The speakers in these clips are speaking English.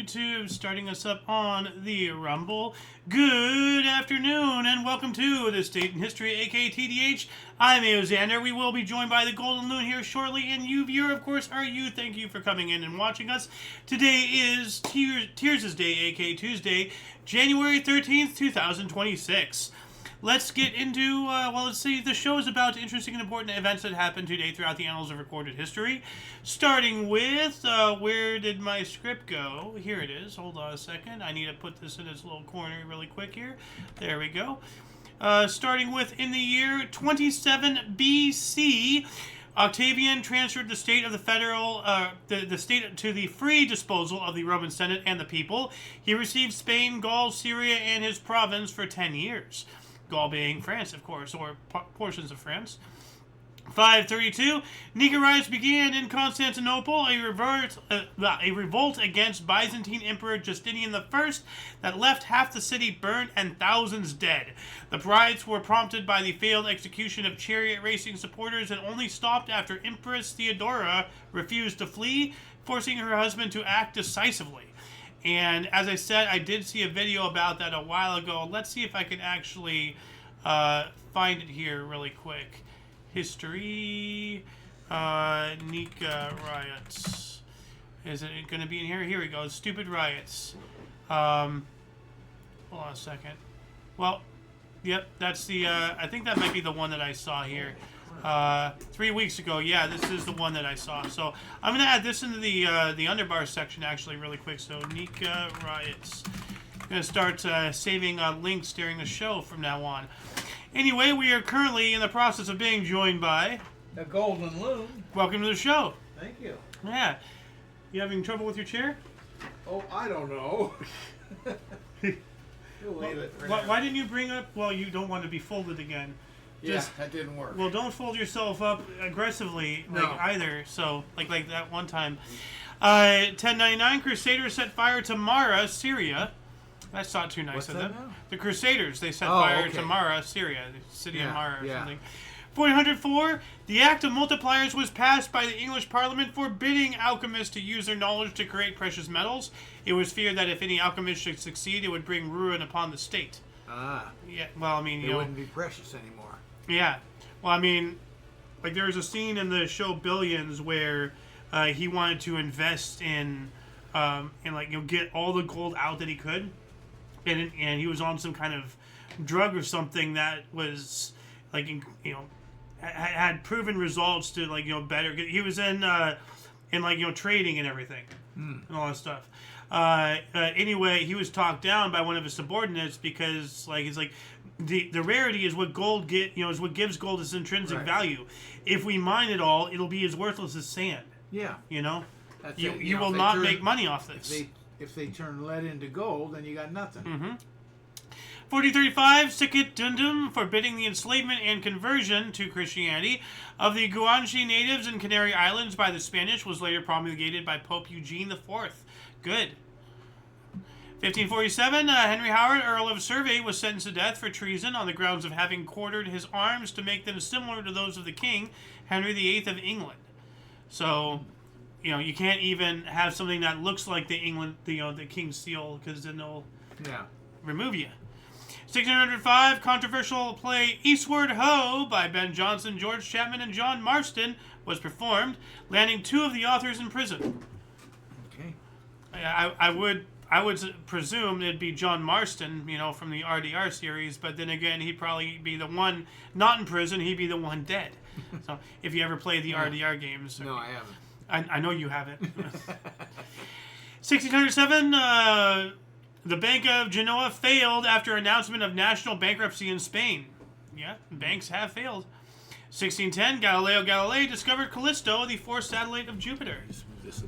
YouTube, starting us up on the Rumble. Good afternoon, and welcome to This Date in History, aka TDH. I'm Xander. We will be joined by the Golden Loon here shortly, and you, viewer, of course, are you. Thank you for coming in and watching us. Today is Tears' Day, aka Tuesday, January 13th, 2026. Let's get into, let's see, the show is about interesting and important events that happened today throughout the annals of recorded history. Starting with, where did my script go? Here it is. Hold on a second. I need to put this in its little corner really quick here. There we go. Starting with, in the year 27 BC, Octavian transferred the state of the federal, the state to the free disposal of the Roman Senate and the people. He received Spain, Gaul, Syria, and his province for 10 years. Gaul being France, of course, or portions of France. 532, Nika riots began in Constantinople, a revolt against Byzantine Emperor Justinian I that left half the city burnt and thousands dead. The riots were prompted by the failed execution of chariot racing supporters and only stopped after Empress Theodora refused to flee, forcing her husband to act decisively. And as I said, I did see a video about that a while ago. Let's see if I can actually find it here really quick. History, Nika riots. Is it going to be in here? Here we go. Stupid riots. Hold on a second. Well, yep, that's the, I think that might be the one that I saw here. 3 weeks ago. Yeah, this is the one that I saw. So I'm going to add this into the underbar section actually really quick. So Nika riots. I'm going to start saving links during the show from now on. Anyway, we are currently in the process of being joined by the Golden Loon. Welcome to the show. Thank you. Yeah. You having trouble with your chair? Oh, I don't know. Why didn't you bring up, well, you don't want to be folded again. Just, yeah, that didn't work. Well, don't fold yourself up aggressively either. So, like that one time. 1099, Crusaders set fire to Mara, Syria. That's not too nice What's of that them. now? The Crusaders, they set fire to Mara, Syria, the city of Mara or something. 1404, the Act of Multipliers was passed by the English Parliament forbidding alchemists to use their knowledge to create precious metals. It was feared that if any alchemist should succeed, it would bring ruin upon the state. Ah. Yeah, well, I mean, it wouldn't be precious anymore. Yeah. Well, I mean, like there was a scene in the show Billions where he wanted to invest in get all the gold out that he could, and he was on some kind of drug or something that was had proven results to better. He was in trading and everything and all that stuff. Anyway, he was talked down by one of his subordinates because the rarity is what gold is what gives gold its intrinsic value. If we mine it all, it'll be as worthless as sand. Yeah. That's you will not make money off this. If they turn lead into gold, then you got nothing. 1435, Sicut Dundum, forbidding the enslavement and conversion to Christianity of the Guanche natives in Canary Islands by the Spanish, was later promulgated by Pope Eugene IV. Good. 1547, Henry Howard, Earl of Surrey, was sentenced to death for treason on the grounds of having quartered his arms to make them similar to those of the king, Henry VIII of England. So, you can't even have something that looks like the king's seal, because then they'll remove you. 1605, controversial play Eastward Ho by Ben Jonson, George Chapman, and John Marston was performed, landing two of the authors in prison. Okay. I would presume it'd be John Marston, from the RDR series, but then again, he'd probably be the one not in prison, he'd be the one dead. So, if you ever played the RDR games. No, I haven't. I know you haven't. 1607, the Bank of Genoa failed after announcement of national bankruptcy in Spain. Yeah, banks have failed. 1610, Galileo Galilei discovered Callisto, the fourth satellite of Jupiter.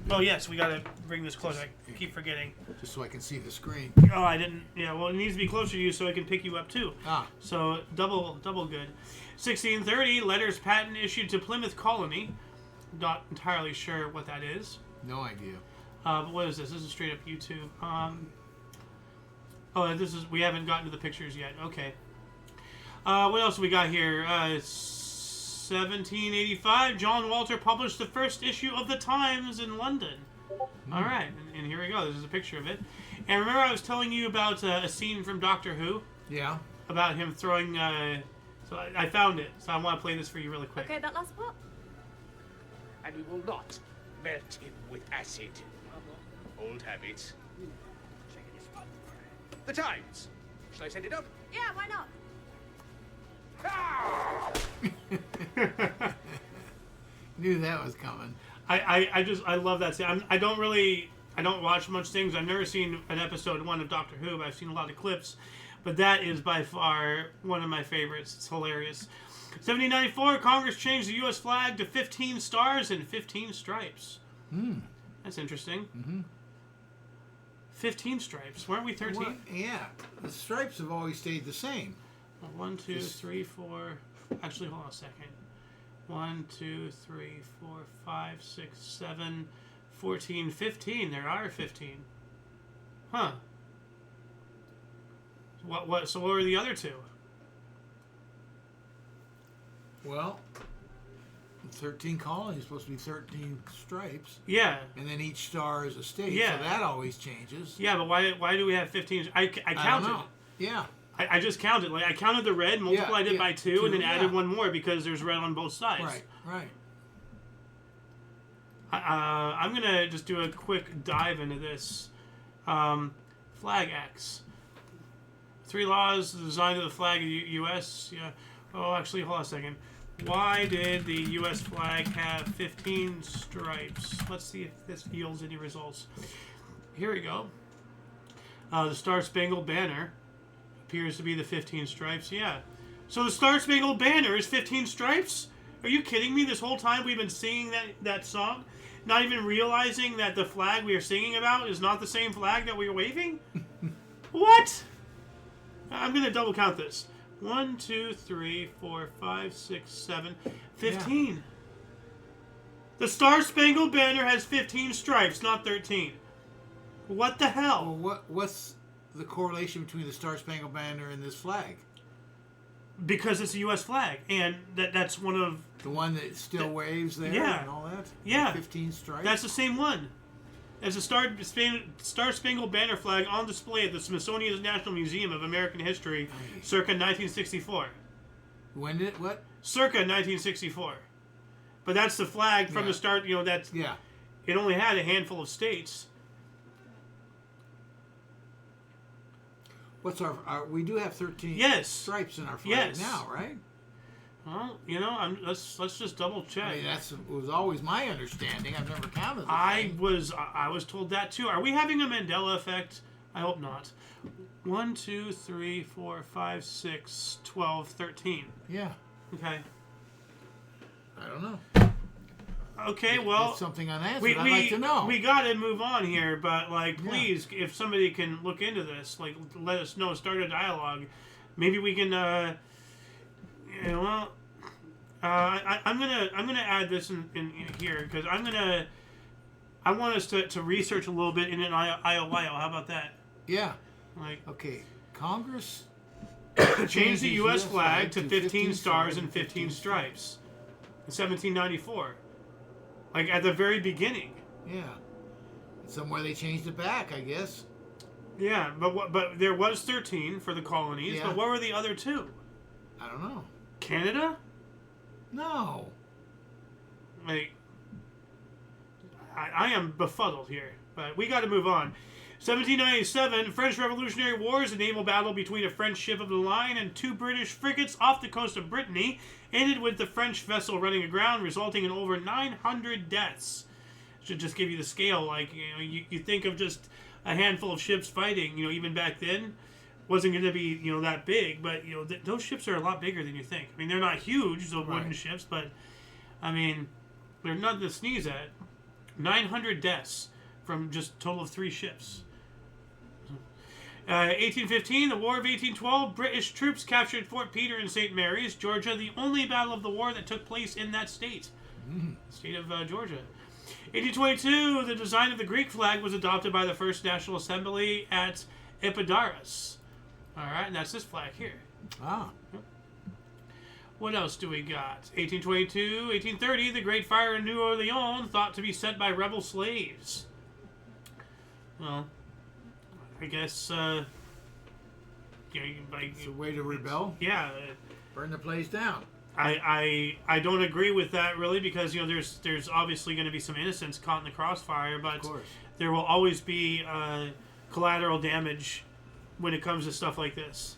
Oh, yes, we got to bring this closer. I keep forgetting. Just so I can see the screen. Oh, I didn't. Yeah, well, it needs to be closer to you so I can pick you up, too. Ah. So, double good. 1630, letters patent issued to Plymouth Colony. Not entirely sure what that is. No idea. But what is this? This is straight up YouTube. We haven't gotten to the pictures yet. Okay. What else we got here? 1785, John Walter published the first issue of the Times in London. All right, and here we go. This is a picture of it. And remember I was telling you about a scene from Doctor Who? Yeah. About him throwing... so I found it, so I want to play this for you really quick. Okay, that last part. And we will not melt him with acid. Old habits. The Times. Shall I send it up? Yeah, why not? Ah! Knew that was coming. I love that scene. I don't watch much things. I've never seen an episode 1 of Doctor Who, but I've seen a lot of clips. But that is by far one of my favorites. It's hilarious. 1794, Congress changed the U.S. flag to 15 stars and 15 stripes. That's interesting. 15 stripes. Weren't we 13? What? Yeah. The stripes have always stayed the same. 1, 2, 3, 4. Actually, hold on a second. 1, 2, 3, 4, 5, 6, 7, 14, 15. There are 15. Huh. What? So what were the other two? Well, 13 colonies supposed to be 13 stripes. Yeah. And then each star is a state. Yeah. So that always changes. Yeah, but why do we have 15? I counted. I don't know. Yeah. I just counted. Like I counted the red, multiplied it by 2, and then added one more because there's red on both sides. Right. I'm gonna just do a quick dive into this. Flag X. 3 laws, the design of the flag of the U.S. Yeah. Oh, actually, hold on a second. Why did the U.S. flag have 15 stripes? Let's see if this yields any results. Here we go. The Star-Spangled Banner appears to be the 15 stripes. Yeah. So the Star-Spangled Banner is 15 stripes? Are you kidding me? This whole time we've been singing that song, not even realizing that the flag we are singing about is not the same flag that we are waving? What? I'm going to double count this. 1, 2, 3, 4, 5, 6, 7, 15. Yeah. The Star-Spangled Banner has 15 stripes, not 13. What the hell? Well, what's the correlation between the Star-Spangled Banner and this flag? Because it's a U.S. flag, and that's one of... The one that still waves there and all that? Yeah. 15 stripes? That's the same one. As a Star-Spangled Banner flag on display at the Smithsonian's National Museum of American History, circa 1964. When did what? Circa 1964. But that's the flag from the start, that's... Yeah. It only had a handful of states. What's our we do have 13 stripes in our flag now, right? Well, let's just double check. I mean, it was always my understanding. I've never counted. I was told that too. Are we having a Mandela effect? I hope not. 1, 2, 3, 4, 5, 6, 12, 13. Yeah. Okay. I don't know. Okay, well, it's something unanswered. I'd like to know. We got to move on here, but please, if somebody can look into this, let us know. Start a dialogue. Maybe we can. I'm gonna add this in here because I want us to research a little bit in an IOYO. How about that? Yeah. Okay, Congress changed the U.S. flag to 15 stars and 15 stripes in 1794. At the very beginning. Yeah. Somewhere they changed it back, I guess. Yeah, but there was 13 for the colonies. Yeah. But what were the other 2? I don't know. Canada? No. I am befuddled here, but we got to move on. 1797, French Revolutionary Wars, a naval battle between a French ship of the line and 2 British frigates off the coast of Brittany, ended with the French vessel running aground, resulting in over 900 deaths. Should just give you the scale. You think of just a handful of ships fighting. Even back then, wasn't going to be that big, but those ships are a lot bigger than you think. I mean, they're not huge, those wooden ships, but I mean, they're nothing to sneeze at. 900 deaths from just a total of 3 ships. 1815, the War of 1812, British troops captured Fort Peter in St. Mary's, Georgia, the only battle of the war that took place in that state. State of Georgia. 1822, the design of the Greek flag was adopted by the First National Assembly at Epidaurus. All right, and that's this flag here. Ah. What else do we got? 1822, 1830, the Great Fire in New Orleans, thought to be set by rebel slaves. Well, I guess, It's a way to rebel. yeah, Burn the place down. I don't agree with that really, because there's obviously going to be some innocents caught in the crossfire, but Of course. there will always be collateral damage when it comes to stuff like this.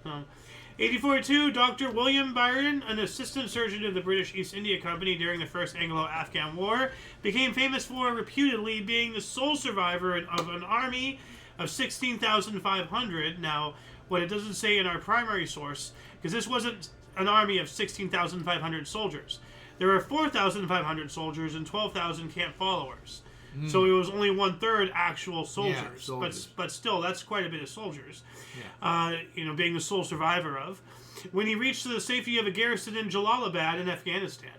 1842, Dr. William Byron, an assistant surgeon of the British East India Company during the First Anglo-Afghan War, became famous for reputedly being the sole survivor of an army of 16,500. Now, what it doesn't say in our primary source, because this wasn't an army of 16,500 soldiers. There were 4,500 soldiers and 12,000 camp followers. So it was only 1/3 actual soldiers. soldiers. But still, that's quite a bit of soldiers. Yeah. Being the sole survivor of. When he reached the safety of a garrison in Jalalabad in Afghanistan.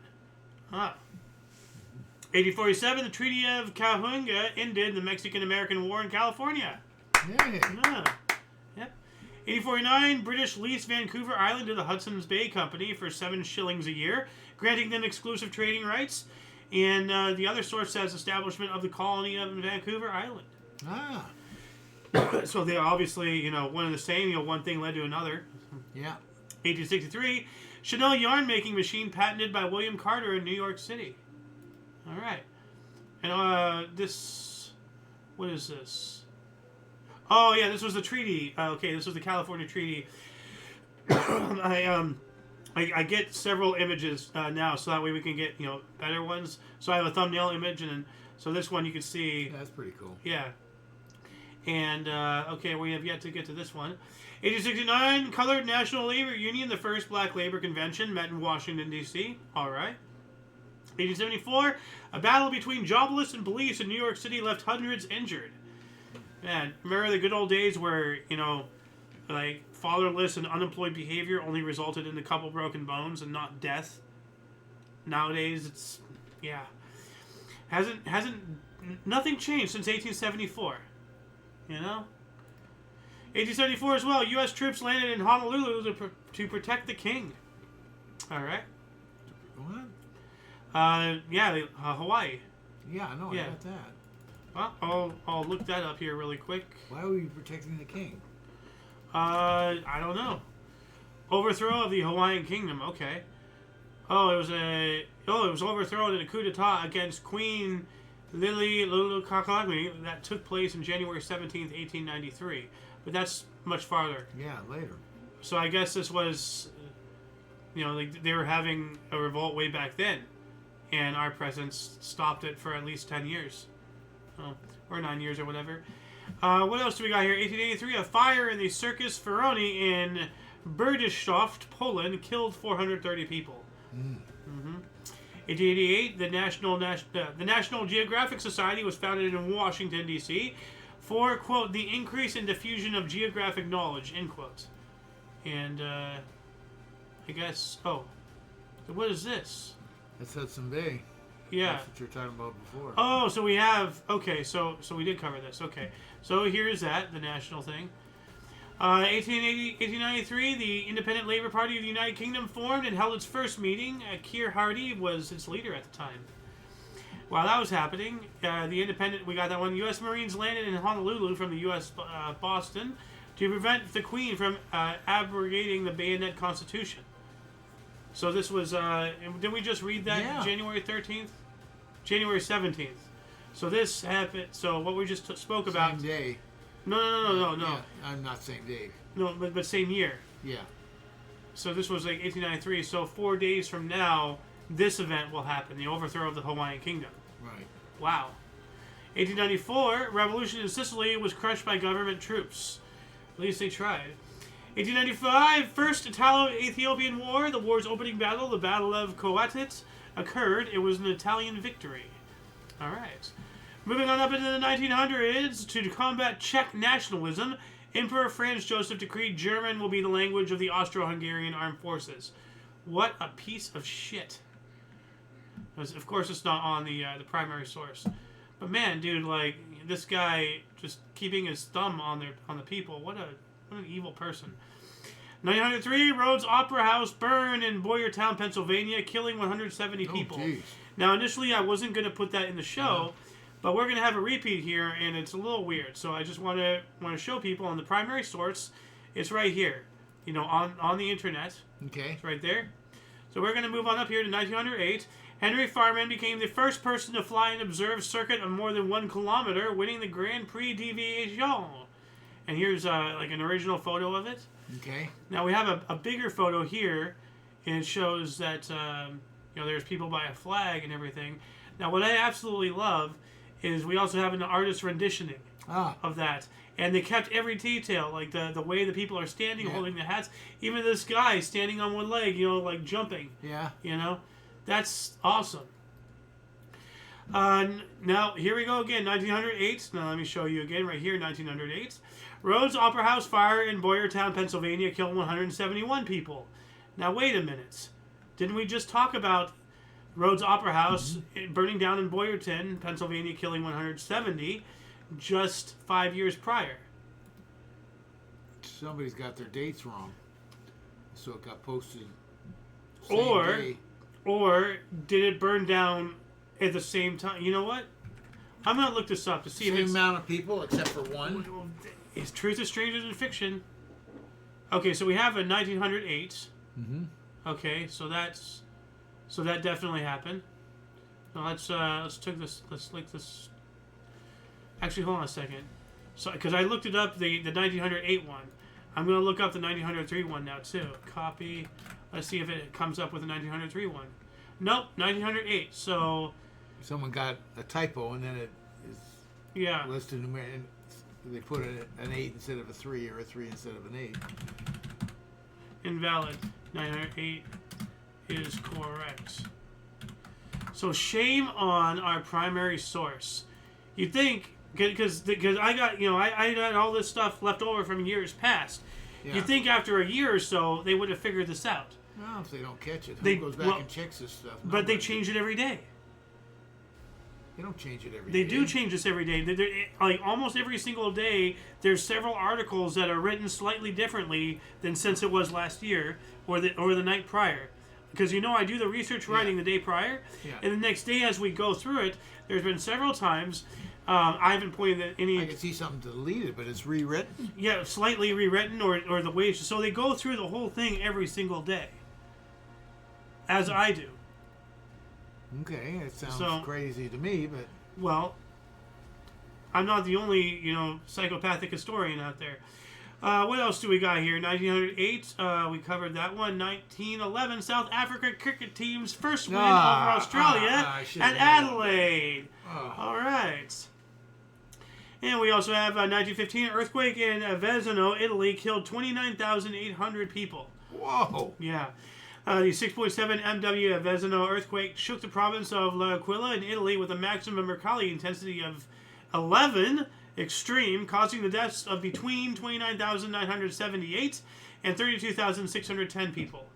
1847, the Treaty of Cahuenga ended the Mexican-American War in California. Yay. 1849, British leased Vancouver Island to the Hudson's Bay Company for 7 shillings a year, granting them exclusive trading rights. And the other source says establishment of the colony of Vancouver Island. So they obviously, one and the same. One thing led to another. Yeah. 1863, Chanel yarn making machine patented by William Carter in New York City. All right. And this, what is this? Oh yeah, this was the treaty. Okay, this was the California Treaty. I get several images now, so that way we can get better ones. So I have a thumbnail image, and so this one you can see. That's pretty cool. Yeah. And okay, we have yet to get to this one. 1869, Colored National Labor Union, the first Black Labor Convention, met in Washington D.C. All right. 1874, a battle between jobless and police in New York City left hundreds injured. Man, remember the good old days where, like fatherless and unemployed behavior only resulted in a couple broken bones and not death? Nowadays, it's, nothing changed since 1874, 1874 as well, U.S. troops landed in Honolulu to protect the king. All right. What? Hawaii. Yeah, I know. Yeah. I got that. Well, I'll look that up here really quick. Why were you protecting the king? I don't know. Overthrow of the Hawaiian Kingdom. Okay. It was overthrown in a coup d'etat against Queen Liliuokalani that took place in January 17th, 1893. But that's much farther. Yeah, later. So I guess this was, they were having a revolt way back then, and our presidents stopped it for at least 10 years. Or 9 years or whatever. What else do we got here? 1883, a fire in the Circus Ferroni in Berdyszów, Poland, killed 430 people. 1888, the National Geographic Society was founded in Washington, D.C. for, quote, the increase in diffusion of geographic knowledge, end quote. And, I guess, what is this? That's Hudson Bay. Yeah. That's what you were talking about before. Oh, so we have... Okay, so we did cover this. Okay. So here's that, the national thing. 1893, the Independent Labour Party of the United Kingdom formed and held its first meeting. Keir Hardie was its leader at the time. While that was happening, the Independent... We got that one. U.S. Marines landed in Honolulu from the U.S. Boston to prevent the Queen from abrogating the Bayonet Constitution. So this was, didn't we just read that January 13th? January 17th. So this happened, so what we just spoke about. Same day. No. Yeah, I'm not same day. No, but same year. Yeah. So this was like 1893, so 4 days from now, this event will happen, the overthrow of the Hawaiian Kingdom. Right. Wow. 1894, revolution in Sicily was crushed by government troops. At least they tried. 1895, First Italo-Ethiopian War, the war's opening battle, the Battle of Coatit, occurred. It was an Italian victory. All right. Moving on up into the 1900s, to combat Czech nationalism, Emperor Franz Joseph decreed German will be the language of the Austro-Hungarian armed forces. What a piece of shit. Of course, it's not on the primary source. But man, dude, like, this guy just keeping his thumb on the people. What an evil person. 1903, Rhodes Opera House burned in Boyertown, Pennsylvania, killing 170 people. Geez. Now, initially, I wasn't going to put that in the show, But we're going to have a repeat here, and it's a little weird. So I just want to show people on the primary source. It's right here, on the internet. Okay. It's right there. So we're going to move on up here to 1908. Henry Farman became the first person to fly an observed circuit of more than 1 kilometer, winning the Grand Prix d'Ejection. And here's like an original photo of it. Okay. Now we have a bigger photo here, and it shows that there's people by a flag and everything. Now what I absolutely love is we also have an artist renditioning of that. And they kept every detail, like the way the people are standing, holding the hats. Even this guy standing on one leg, like jumping. Yeah. That's awesome. Now, here we go again, 1908. Now, let me show you again right here, 1908. Rhodes Opera House fire in Boyertown, Pennsylvania, killed 171 people. Now, wait a minute. Didn't we just talk about Rhodes Opera House burning down in Boyertown, Pennsylvania, killing 170 just 5 years prior? Somebody's got their dates wrong. So it got posted Or did it burn down at the same time? You know what? I'm going to look this up to see if same it's... amount of people except for one. Is truth is stranger than fiction? Okay, so we have a 1908. Mm-hmm. Okay, so that definitely happened. Now let's take this. Let's link this. Actually, hold on a second. So because I looked it up, the 1908 one. I'm going to look up the 1903 one now too. Copy. Let's see if it comes up with the 1903 one. Nope, 1908. So someone got a typo and then it is listed and they put an 8 instead of a 3 or a 3 instead of an 8. Invalid. 908 is correct. So shame on our primary source. You think because I got I got all this stuff left over from years past. Yeah. You think after a year or so they would have figured this out? Well, if they don't catch it, who goes back and checks this stuff? But they change it every day. They don't change it every day. They do change this every day. Like almost every single day, there's several articles that are written slightly differently than since it was last year or the night prior. Because I do the research writing the day prior, and the next day as we go through it, there's been several times. I haven't pointed at any. I can see something deleted, but it's rewritten. Yeah, slightly rewritten or the way. So they go through the whole thing every single day, as I do. Okay, it sounds crazy to me, but well, I'm not the only psychopathic historian out there. What else do we got here? 1908, we covered that one. 1911, South Africa cricket team's first win over Australia at Adelaide. All right. And we also have 1915 earthquake in Avezzano, Italy, killed 29,800 people. Whoa. Yeah. The 6.7 MW Avezzano earthquake shook the province of L'Aquila in Italy with a maximum Mercalli intensity of 11 extreme, causing the deaths of between 29,978 and 32,610 people.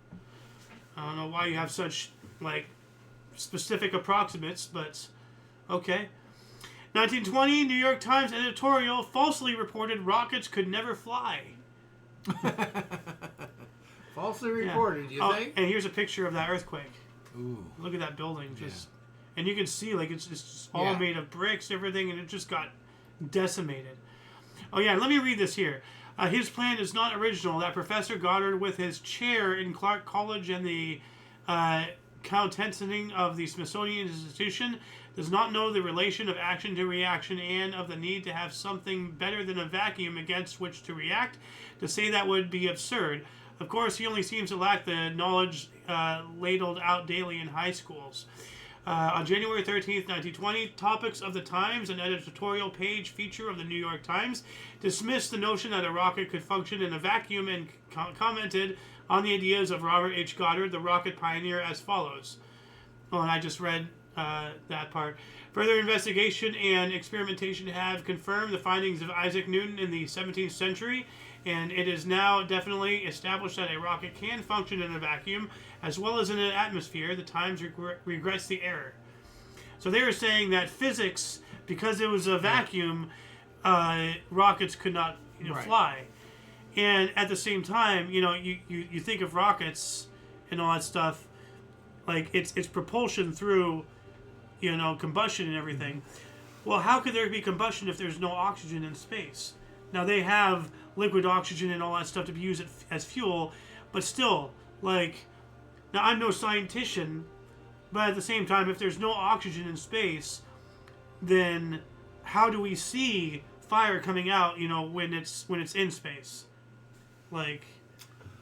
I don't know why you have such specific approximates, but okay. 1920, New York Times editorial falsely reported rockets could never fly. Falsely reported, you think? And here's a picture of that earthquake. Ooh. Look at that building. And you can see it's just all made of bricks, everything, and it just got decimated. Oh yeah, let me read this here. His plan is not original. That Professor Goddard, with his chair in Clark College and the countenancing of the Smithsonian Institution, does not know the relation of action to reaction and of the need to have something better than a vacuum against which to react. To say that would be absurd. Of course, he only seems to lack the knowledge ladled out daily in high schools. On January 13th, 1920, Topics of the Times, an editorial page feature of the New York Times, dismissed the notion that a rocket could function in a vacuum and commented on the ideas of Robert H. Goddard, the rocket pioneer, as follows. Oh, and I just read that part. Further investigation and experimentation have confirmed the findings of Isaac Newton in the 17th century, and it is now definitely established that a rocket can function in a vacuum as well as in an atmosphere. The Times regrets the error. So they were saying that physics, because it was a vacuum, rockets could not fly. And at the same time, you think of rockets and all that stuff, like it's propulsion through, combustion and everything. well, how could there be combustion if there's no oxygen in space? Now, they have liquid oxygen and all that stuff to be used as fuel, but still, like, now I'm no scientician, but at the same time, if there's no oxygen in space, then how do we see fire coming out, when it's in space? Like,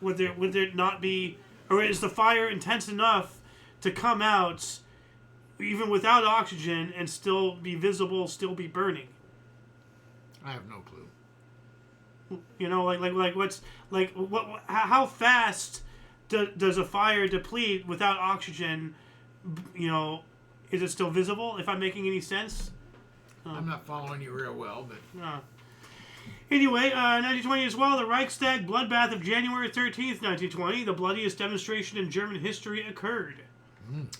would there not be, or is the fire intense enough to come out even without oxygen and still be visible, still be burning? I have no clue. How fast does a fire deplete without oxygen? Is it still visible? If I'm making any sense? I'm not following you real well, but... Anyway, 1920 as well, the Reichstag bloodbath of January 13th, 1920, the bloodiest demonstration in German history occurred.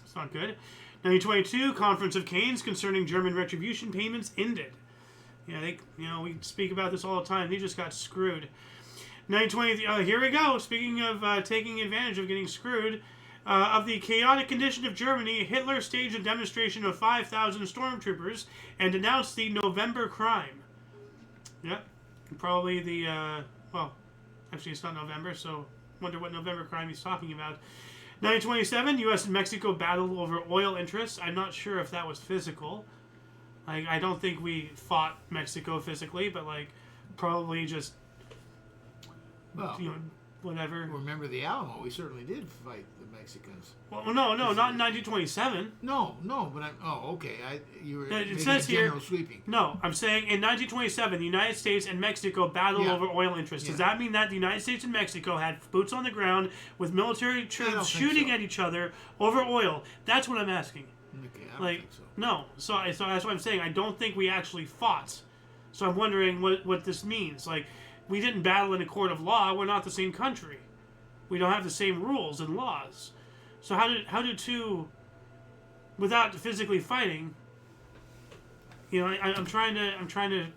It's not good. 1922, Conference of Canes concerning German retribution payments ended. Yeah, we speak about this all the time. They just got screwed. 1920, here we go. Speaking of taking advantage of getting screwed, of the chaotic condition of Germany, Hitler staged a demonstration of 5,000 stormtroopers and denounced the November crime. Yep. Probably the, well, actually it's not November, so wonder what November crime he's talking about. 1927, U.S. and Mexico battled over oil interests. I'm not sure if that was physical. I don't think we fought Mexico physically, but, probably just, whatever. Remember the Alamo? We certainly did fight the Mexicans. Well, no, not in 1927. No, but okay. You were it says general here, sweeping. No, I'm saying in 1927, the United States and Mexico battled over oil interests. Does that mean that the United States and Mexico had boots on the ground with military troops shooting at each other over oil? That's what I'm asking. Okay, I don't think so. No. So that's what I'm saying. I don't think we actually fought. So I'm wondering what this means. We didn't battle in a court of law. We're not the same country. We don't have the same rules and laws. So how do two, without physically fighting? I'm trying to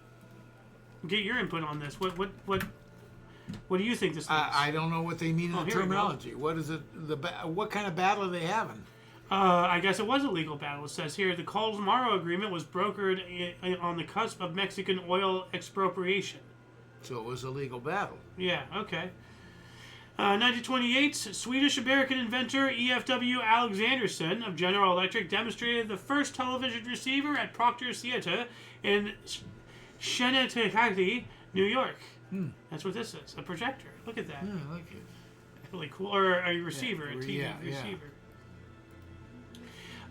get your input on this. What do you think this means? I don't know what they mean in the terminology. What is it? What kind of battle are they having? I guess it was a legal battle. It says here the Colmaro Agreement was brokered on the cusp of Mexican oil expropriation. So it was a legal battle. Yeah, okay. 1928, Swedish-American inventor E.F.W. Alexanderson of General Electric demonstrated the first television receiver at Proctor's Theatre in Schenectady, New York. That's what this is, a projector. Look at that. Yeah, I like it. Really cool. Or a receiver, a TV receiver.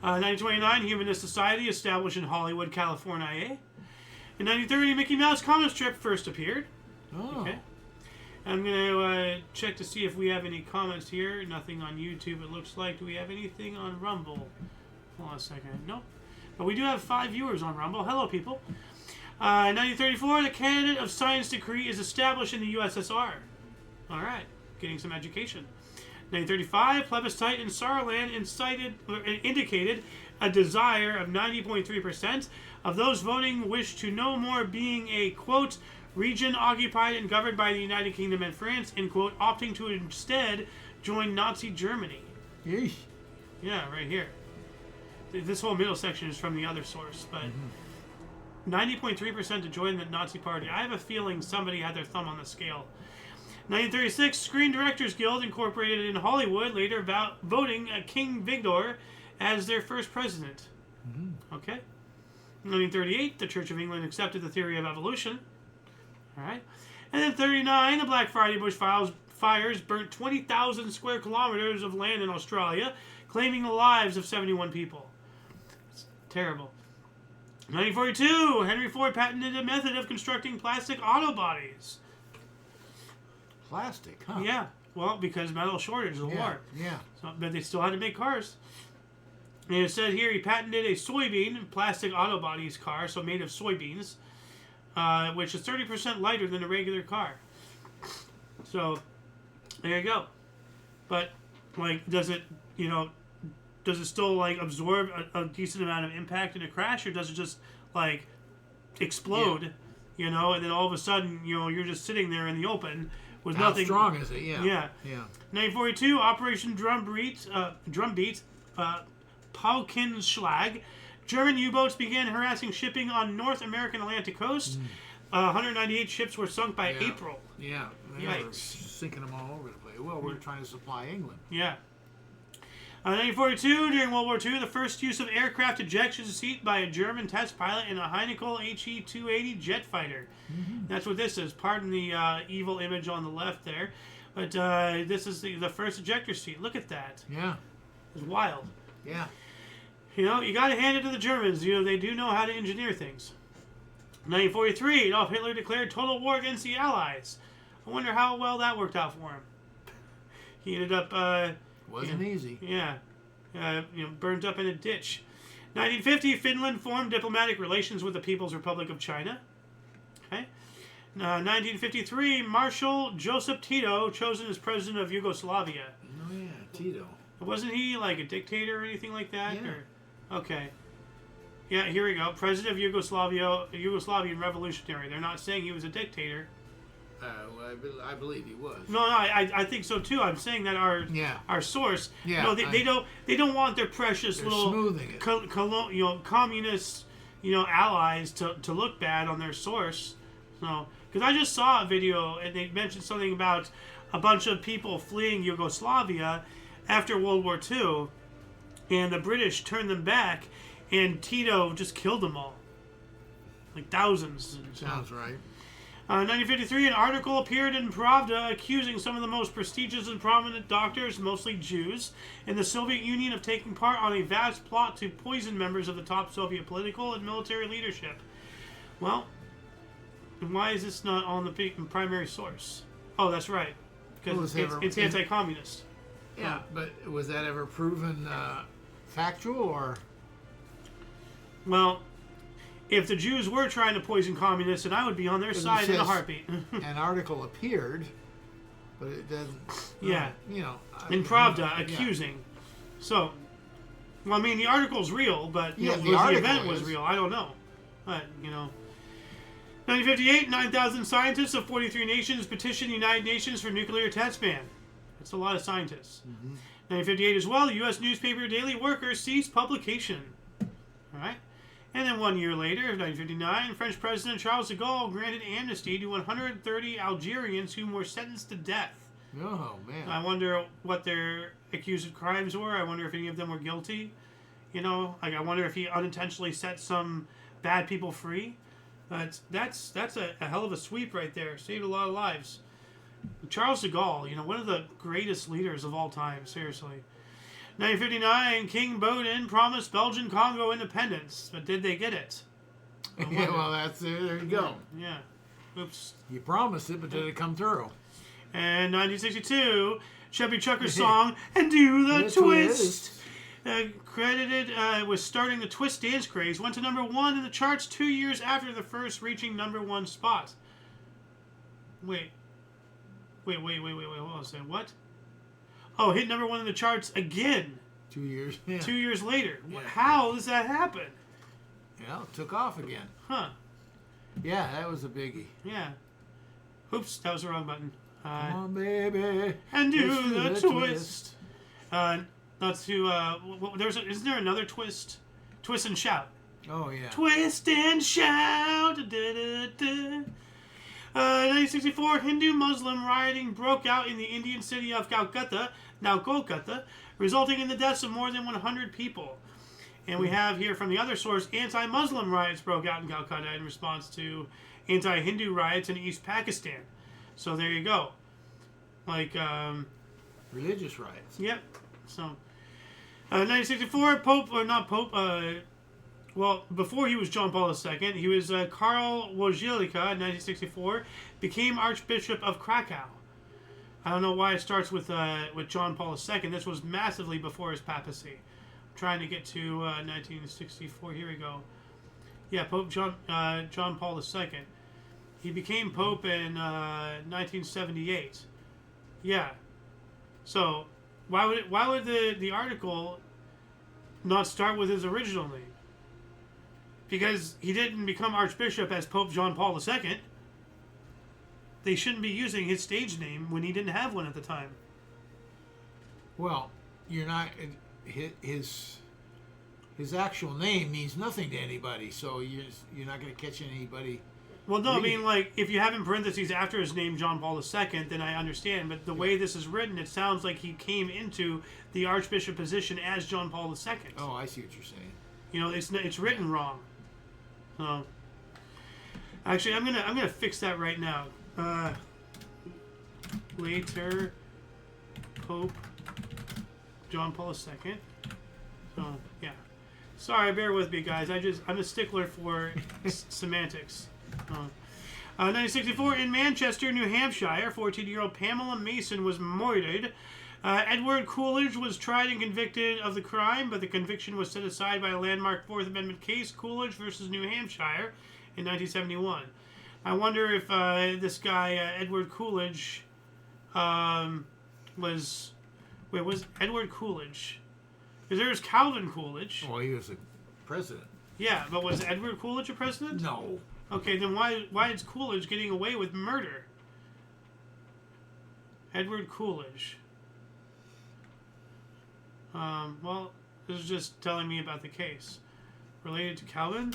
1929, Humanist Society established in Hollywood, California. In 1930, Mickey Mouse comic strip first appeared. Oh. Okay. I'm going to check to see if we have any comments here. Nothing on YouTube, it looks like. Do we have anything on Rumble? Hold on a second. Nope. But we do have 5 viewers on Rumble. Hello, people. 1934, the candidate of science degree is established in the USSR. All right. Getting some education. 1935, plebiscite in Saarland indicated a desire of 90.3% of those voting wished to no more being a, quote, region occupied and governed by the United Kingdom and France, end quote, opting to instead join Nazi Germany. Yeesh. Yeah, right here. This whole middle section is from the other source, but 90.3% to join the Nazi Party. I have a feeling somebody had their thumb on the scale. 1936, Screen Directors Guild incorporated in Hollywood, later voting King Victor as their first president. Okay. 1938, the Church of England accepted the theory of evolution. All right. And then 1939, the Black Friday bush fires burnt 20,000 square kilometers of land in Australia, claiming the lives of 71 people. It's terrible. 1942, Henry Ford patented a method of constructing plastic auto bodies. Plastic, huh? Yeah. Well, because metal shortage of the war. Yeah. So, but they still had to make cars. And it said here he patented a soybean plastic auto bodies car, so made of soybeans, which is 30% lighter than a regular car. So there you go. But does it still absorb a decent amount of impact in a crash, or does it just explode? Yeah. And then all of a sudden you're just sitting there in the open with How nothing. strong is it? Yeah. Yeah. 1942, Operation Drumbeat, Paukenschlag, German U-boats began harassing shipping on North American Atlantic coast. 198 ships were sunk by April. Yeah, they were sinking them all over the place. Well, we're trying to supply England. Yeah. 1942, during World War II, the first use of aircraft ejection seat by a German test pilot in a Heinkel HE-280 jet fighter. That's what this is. Pardon the evil image on the left there. But this is the first ejector seat. Look at that. Yeah. It's wild. Yeah. You know, you got to hand it to the Germans. You know, they do know how to engineer things. 1943, Adolf Hitler declared total war against the Allies. I wonder how well that worked out for him. He ended up... Wasn't easy. Yeah. Burned up in a ditch. 1950, Finland formed diplomatic relations with the People's Republic of China. Okay. 1953, Marshal Joseph Tito chosen as president of Yugoslavia. Oh, yeah, Tito. Wasn't he like a dictator or anything like that? Yeah. Okay. Yeah, here we go. President of Yugoslavian revolutionary. They're not saying he was a dictator. I believe he was. No, I think so too. I'm saying that our source. Yeah. No, they don't want their precious little smoothing it. communist allies to look bad on their source. No, because I just saw a video and they mentioned something about a bunch of people fleeing Yugoslavia after World War II, and the British turned them back, and Tito just killed them all, like thousands. Sounds right. 1953, an article appeared in Pravda accusing some of the most prestigious and prominent doctors, mostly Jews, in the Soviet Union of taking part on a vast plot to poison members of the top Soviet political and military leadership. Well, why is this not on the primary source? Oh, that's right. Because it's anti-communist. Yeah, but was that ever proven factual or? Well, if the Jews were trying to poison communists, then I would be on their side in a heartbeat. An article appeared, but it doesn't. Yeah. In Pravda, accusing. Yeah. So, well, I mean, the article's real, but the event was real. I don't know. But, 1958, 9,000 scientists of 43 nations petitioned the United Nations for nuclear test ban. That's a lot of scientists. 1958 as well, the U.S. newspaper Daily Worker ceased publication. All right. And then 1 year later, 1959, French President Charles de Gaulle granted amnesty to 130 Algerians who were sentenced to death. Oh, man. I wonder what their accused crimes were. I wonder if any of them were guilty. I wonder if he unintentionally set some bad people free. But that's a hell of a sweep right there. Saved a lot of lives. Charles de Gaulle, one of the greatest leaders of all time, seriously. 1959, King Baudin promised Belgian Congo independence, but did they get it? Yeah, well, that's it. There you go. Yeah. Oops. You promised it, but did it come through? And 1962, Chubby Chukker's song, And Do the Twist. Credited with starting the twist dance craze, went to number 1 in the charts 2 years after the first reaching number 1 spot. Wait, hold on a second. What? Oh, hit number 1 in the charts again. 2 years. Yeah. 2 years later. Yeah. How does that happen? Yeah, it took off again. Huh. Yeah, that was a biggie. Yeah. Oops, that was the wrong button. Come on, baby. And do the twist. Not to, isn't there another twist? Twist and shout. Oh, yeah. Twist and shout. Da, da, da. 1964, Hindu-Muslim rioting broke out in the Indian city of Calcutta, now Kolkata, resulting in the deaths of more than 100 people. And we have here from the other source, anti-Muslim riots broke out in Calcutta in response to anti-Hindu riots in East Pakistan. So there you go. Like, religious riots. Yep. So, 1964, well, before he was John Paul II, he was Karl Wojtyła in 1964, became Archbishop of Krakow. I don't know why it starts with John Paul II. This was massively before his papacy. I'm trying to get to 1964. Here we go. Yeah, Pope John Paul II. He became Pope in 1978. Yeah. So why would the article not start with his original name? Because he didn't become Archbishop as Pope John Paul II. They shouldn't be using his stage name when he didn't have one at the time. Well, you're not his his actual name means nothing to anybody, so you're not going to catch anybody. Well, no, I mean, like, if you have in parentheses after his name John Paul II, then I understand. But the way this is written, it sounds like he came into the Archbishop position as John Paul II. Oh, I see what you're saying. You know, it's written wrong. So, actually, I'm gonna fix that right now. Later, Pope John Paul II. So yeah, sorry, bear with me, guys. I'm a stickler for semantics. 1964 in Manchester, New Hampshire, 14-year-old Pamela Mason was murdered. Edward Coolidge was tried and convicted of the crime, but the conviction was set aside by a landmark Fourth Amendment case, Coolidge versus New Hampshire, in 1971. I wonder if this guy, Edward Coolidge, was Edward Coolidge? Because there's Calvin Coolidge. Oh, he was a president. Yeah, but was Edward Coolidge a president? No. Okay, then why is Coolidge getting away with murder? Edward Coolidge. Well, this is just telling me about the case. Related to Calvin?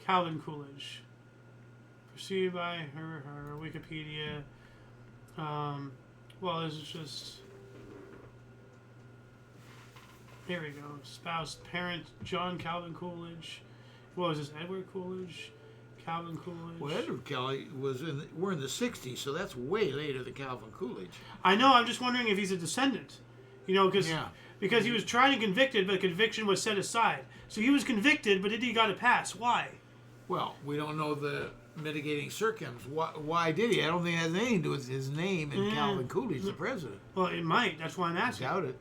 Calvin Coolidge. Perceived by her Wikipedia. Well, this is just... Here we go. Spouse, parent, John Calvin Coolidge. What was this? Edward Coolidge? Calvin Coolidge? Well, Edward Kelly we're in the 60s, so that's way later than Calvin Coolidge. I know. I'm just wondering if he's a descendant. You know, because he was tried and convicted, but the conviction was set aside. So he was convicted, but then he got a pass. Why? Well, we don't know the mitigating circumstances. Why did he? I don't think it has anything to do with his name and Calvin Coolidge, the president. Well, it might. That's why I'm asking. I doubt it.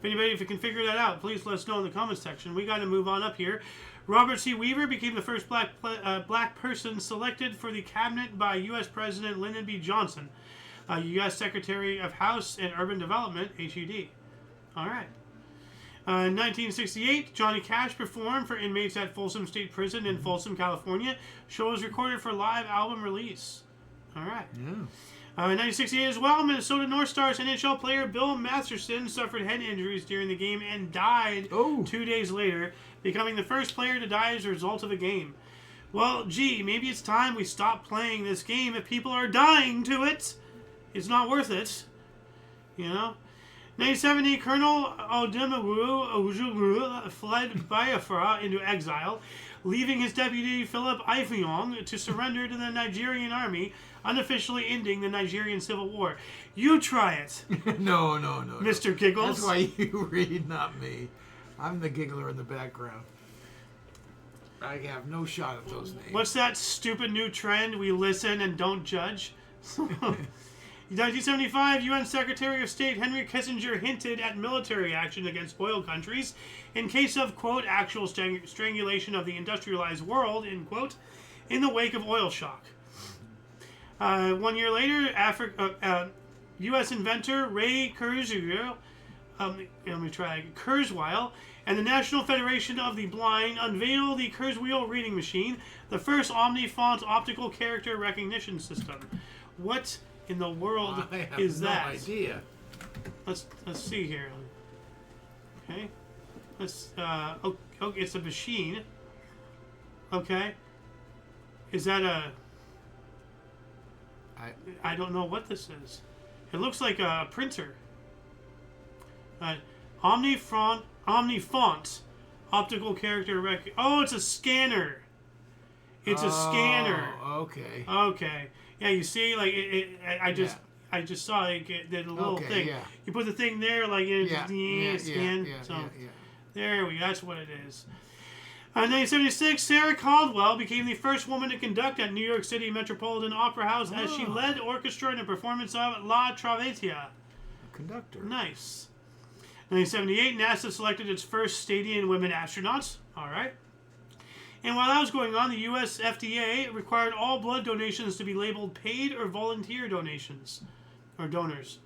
If you can figure that out, please let us know in the comments section. We got to move on up here. Robert C. Weaver became the first black person selected for the cabinet by U.S. President Lyndon B. Johnson, U.S. Secretary of House and Urban Development, HUD. All right. In 1968, Johnny Cash performed for inmates at Folsom State Prison in Folsom, California. Show was recorded for live album release. All right. Yeah. In 1968 as well, Minnesota North Stars NHL player Bill Masterson suffered head injuries during the game and died 2 days later, becoming the first player to die as a result of a game. Well, gee, maybe it's time we stop playing this game if people are dying to it. It's not worth it. You know? 1970, Colonel Odemaguru Ojukwu fled Biafra into exile, leaving his deputy Philip Ifeong to surrender to the Nigerian army, unofficially ending the Nigerian Civil War. You try it. No. Mr. Giggles. That's why you read, not me. I'm the giggler in the background. I have no shot at those names. What's that stupid new trend? We listen and don't judge. 1975, UN Secretary of State Henry Kissinger hinted at military action against oil countries in case of, quote, actual strangulation of the industrialized world, end quote, in the wake of oil shock. 1 year later, U.S. inventor Ray Kurzweil, Kurzweil and the National Federation of the Blind unveiled the Kurzweil reading machine, the first omni-font optical character recognition system. What in the world is that? I have no idea. Let's see here. Okay. Let's it's a machine. Okay. Is that a I don't know what this is. It looks like a printer. Omnifont optical character Oh, it's a scanner. It's a scanner. Okay. Okay. Yeah, you see, like I just saw it did a little thing. Yeah. You put the thing there, like scan. Yeah. There we go. That's what it is. In 1976, Sarah Caldwell became the first woman to conduct at New York City Metropolitan Opera House as she led orchestra in a performance of La Traviata. Conductor. Nice. 1978, NASA selected its first Stadian women astronauts. All right. And while that was going on, the U.S. FDA required all blood donations to be labeled paid or volunteer donations. Or donors.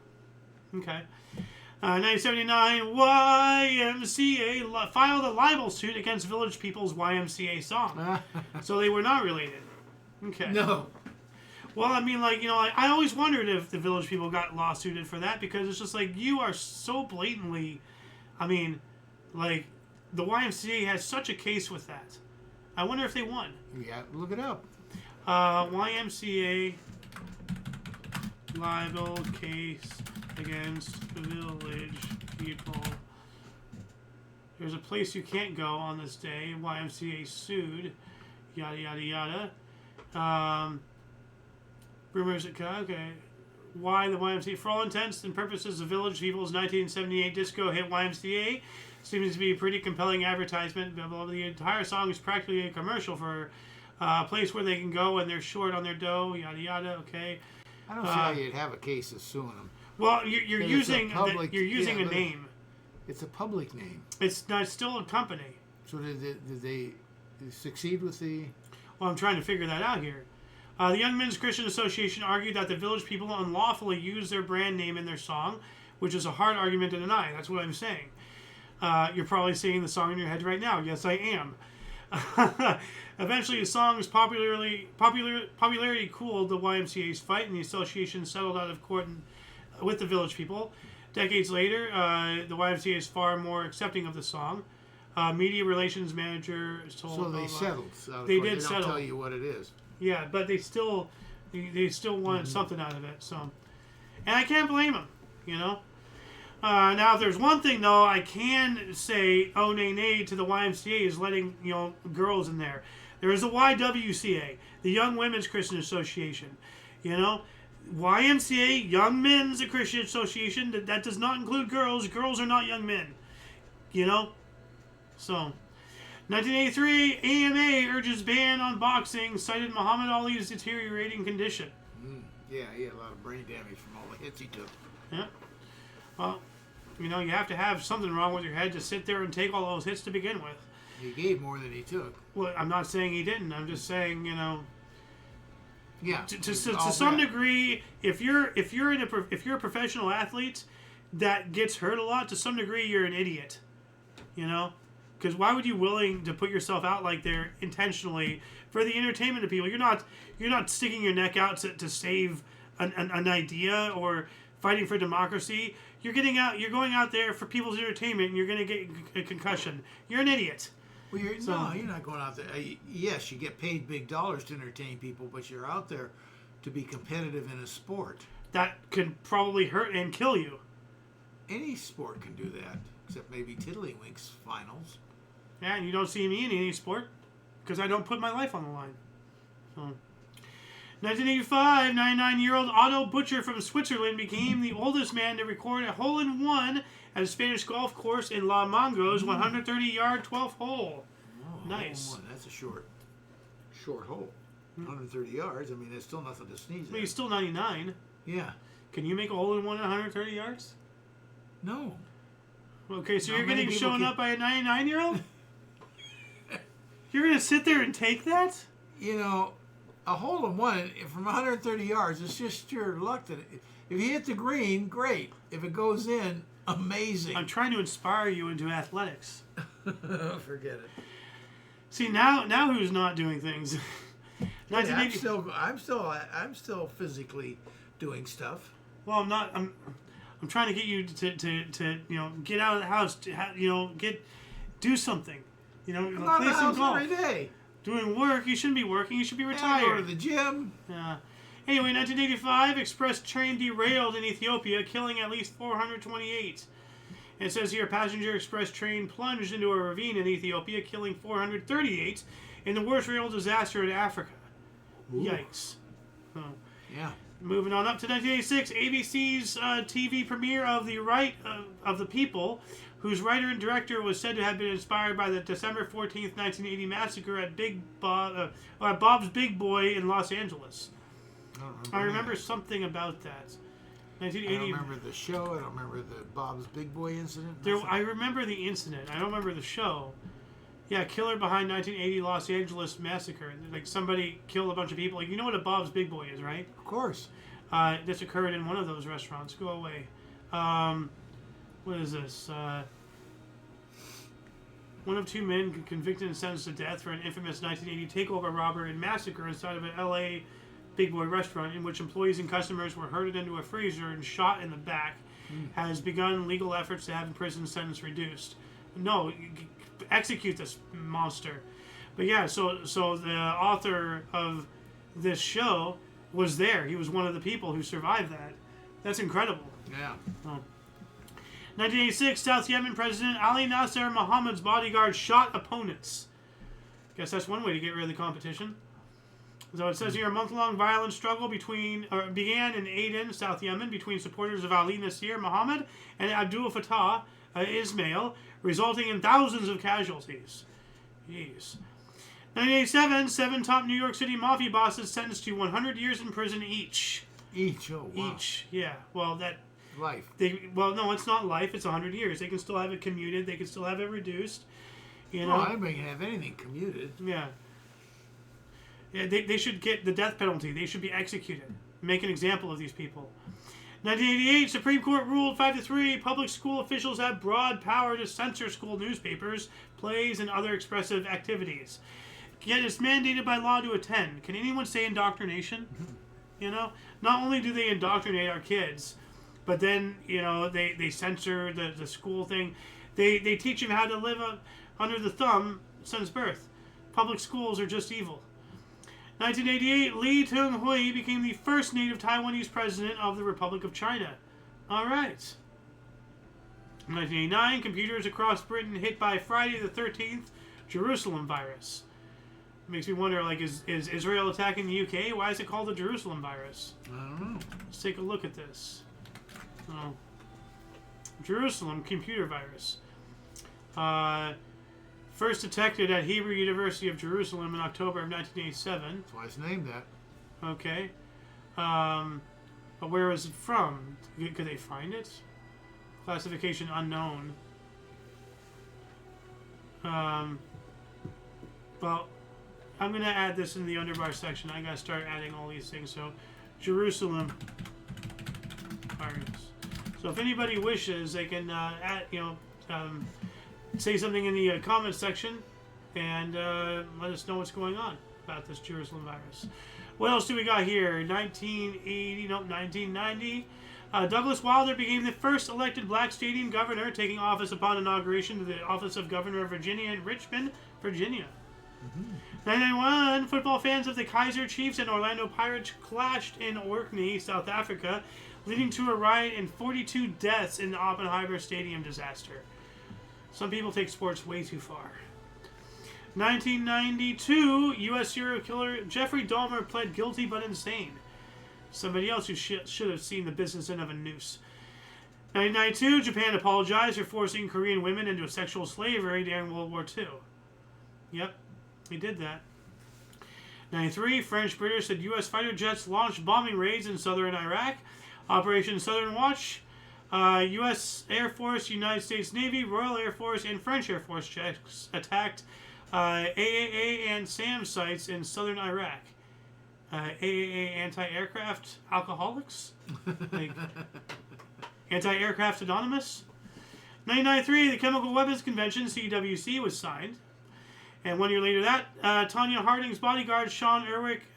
Okay. 1979, YMCA filed a libel suit against Village People's YMCA song. So they were not related. Okay. No. Well, I mean, like, I always wondered if the Village People got lawsuited for that, because it's just like, you are so blatantly, I mean, like, the YMCA has such a case with that. I wonder if they won. Yeah, look it up. YMCA libel case against the Village People. There's a place you can't go on this day. YMCA sued. Yada, yada, yada. Rumors that... Okay. Why the YMCA? For all intents and purposes, the Village People's 1978 disco hit YMCA seems to be a pretty compelling advertisement. The entire song is practically a commercial for a place where they can go when they're short on their dough. Yada, yada. Okay. I don't see how you'd have a case of suing them. Well, you're using a name. It's a public name. It's still a company. So did they succeed with the... Well, I'm trying to figure that out here. The Young Men's Christian Association argued that the Village People unlawfully used their brand name in their song, which is a hard argument to deny. That's what I'm saying. You're probably singing the song in your head right now. Yes, I am. Eventually, the song's popularity cooled the YMCA's fight, and the association settled out of court with the Village People. Decades later, the YMCA is far more accepting of the song. Media relations manager is told... So they settled. They did settle. They don't tell you what it is. Yeah, but they still wanted something out of it. So, and I can't blame them, Now, if there's one thing though, I can say, oh nay nay to the YMCA is letting girls in there. There is the YWCA, the Young Women's Christian Association. YMCA, Young Men's Christian Association. That does not include girls. Girls are not young men. So. 1983, AMA urges ban on boxing, cited Muhammad Ali's deteriorating condition. Yeah, he had a lot of brain damage from all the hits he took. Yeah. Well, you have to have something wrong with your head to sit there and take all those hits to begin with. He gave more than he took. Well, I'm not saying he didn't. I'm just saying, Yeah. To some degree, if you're a professional athlete that gets hurt a lot, to some degree you're an idiot. Because why would you willing to put yourself out like there intentionally for the entertainment of people? You're not sticking your neck out to save an idea or fighting for democracy. You're going out there for people's entertainment, and you're going to get a concussion. You're an idiot. Well, you're not going out there. Yes, you get paid big dollars to entertain people, but you're out there to be competitive in a sport. That could probably hurt and kill you. Any sport can do that, except maybe Tiddlywinks finals. Yeah, and you don't see me in any sport because I don't put my life on the line. So, 1985, 99-year-old Otto Butcher from Switzerland became the oldest man to record a hole-in-one at a Spanish golf course in La Mongo's 130-yard 12th hole. Oh, nice. That's a short hole. 130 yards. I mean, there's still nothing to sneeze at. But he's still 99. Yeah. Can you make a hole-in-one at 130 yards? No. Okay, so you're getting shown up by a 99-year-old? You're going to sit there and take that? A hole-in-one from 130 yards, it's just your luck that if you hit the green, great. If it goes in, amazing. I'm trying to inspire you into athletics. Forget it. See, now who's not doing things? I'm still physically doing stuff. Well, I'm not. I'm trying to get you to get out of the house, do something. I'm out of the house every day. Doing work. You shouldn't be working. You should be retired. I go to the gym. Yeah. Anyway, 1985, express train derailed in Ethiopia, killing at least 428. It says here, passenger express train plunged into a ravine in Ethiopia, killing 438 in the worst rail disaster in Africa. Ooh. Yikes. So, yeah. Moving on up to 1986, ABC's TV premiere of The Right of the People, whose writer and director was said to have been inspired by the December 14th, 1980 massacre at Bob's Big Boy in Los Angeles. I remember something about that. 1980. I don't remember the show. I don't remember the Bob's Big Boy incident. I remember the incident. I don't remember the show. Yeah, killer behind 1980 Los Angeles massacre. Like somebody killed a bunch of people. Like, you know what a Bob's Big Boy is, right? Of course. This occurred in one of those restaurants. Go away. What is this? One of two men convicted and sentenced to death for an infamous 1980 takeover robbery and massacre inside of an L.A. Big Boy restaurant in which employees and customers were herded into a freezer and shot in the back, has begun legal efforts to have the prison sentence reduced. No, execute this monster. But yeah, so the author of this show was there. He was one of the people who survived that. That's incredible. Yeah. Oh. 1986, South Yemen President Ali Nasser Mohammed's bodyguard shot opponents. Guess that's one way to get rid of the competition. So it says here, a month-long violent struggle began in Aden, South Yemen, between supporters of Ali Nasser Mohammed and Abdul Fattah Ismail, resulting in thousands of casualties. Jeez. 1987, 7 top New York City mafia bosses sentenced to 100 years in prison each. Each, oh wow. Each, yeah. Well, that... Life. Well, no, it's not life. It's 100 years. They can still have it commuted. They can still have it reduced. You know? Well, anybody can have anything commuted. Yeah. Yeah, they should get the death penalty. They should be executed. Make an example of these people. 1988, Supreme Court ruled 5-3. Public school officials have broad power to censor school newspapers, plays, and other expressive activities. Yet it's mandated by law to attend. Can anyone say indoctrination? You know? Not only do they indoctrinate our kids, but then, you know, they censor the school thing. They teach them how to live under the thumb since birth. Public schools are just evil. 1988, Lee Teng-hui became the first native Taiwanese president of the Republic of China. All right. 1989, computers across Britain hit by Friday the 13th Jerusalem virus. Makes me wonder, like, is Israel attacking the UK? Why is it called the Jerusalem virus? I don't know. Let's take a look at this. Oh. Jerusalem computer virus. First detected at Hebrew University of Jerusalem in October of 1987. That's why it's named that. Okay. But where is it from? Could they find it? Classification unknown. Well, I'm going to add this in the underbar section. I got to start adding all these things. So, Jerusalem virus. So if anybody wishes, they can add, say something in the comment section and let us know what's going on about this Jerusalem virus. What else do we got here? 1990. Douglas Wilder became the first elected black stadium governor, taking office upon inauguration to the office of governor of Virginia in Richmond, Virginia. 1991. Football fans of the Kaiser Chiefs and Orlando Pirates clashed in Orkney, South Africa, leading to a riot and 42 deaths in the Oppenheimer Stadium disaster. Some people take sports way too far. 1992, U.S. serial killer Jeffrey Dahmer pled guilty but insane. Somebody else who should have seen the business end of a noose. 1992, Japan apologized for forcing Korean women into sexual slavery during World War II. Yep, we did that. 1993, French-British said U.S. fighter jets launched bombing raids in southern Iraq. Operation Southern Watch. U.S. Air Force, United States Navy, Royal Air Force, and French Air Force jets attacked AAA and SAM sites in southern Iraq. AAA anti-aircraft alcoholics? Like, Anti-Aircraft Anonymous? 1993, the Chemical Weapons Convention, CWC, was signed. And 1 year later that, Tonya Harding's bodyguard Sean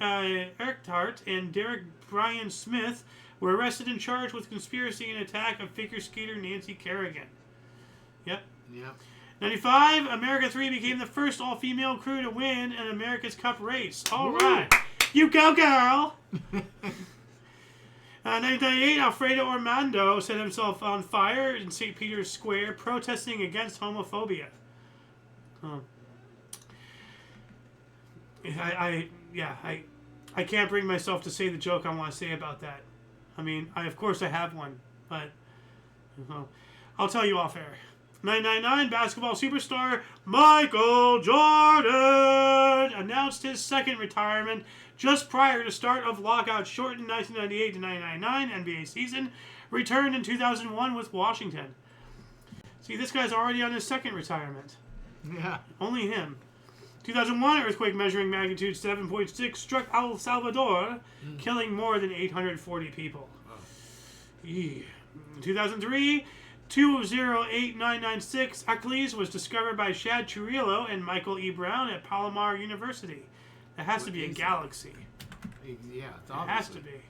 Erkhart and Derek Bryan Smith were arrested and charged with conspiracy and attack of figure skater Nancy Kerrigan. Yep. 95, America 3 became the first all-female crew to win an America's Cup race. All right. You go, girl! 1998, Alfredo Armando set himself on fire in St. Peter's Square, protesting against homophobia. Huh. I can't bring myself to say the joke I want to say about that. I mean, of course I have one, but I'll tell you off air. 1999, basketball superstar Michael Jordan announced his second retirement just prior to start of lockout shortened 1998 to 1999 NBA season, returned in 2001 with Washington. See, this guy's already on his second retirement. Yeah. Only him. 2001, earthquake measuring magnitude 7.6 struck El Salvador, killing more than 840 people. Oh. 2003, 208996 Hercules was discovered by Shad Churillo and Michael E. Brown at Palomar University. That has to be a galaxy. Yeah, it's It has to be.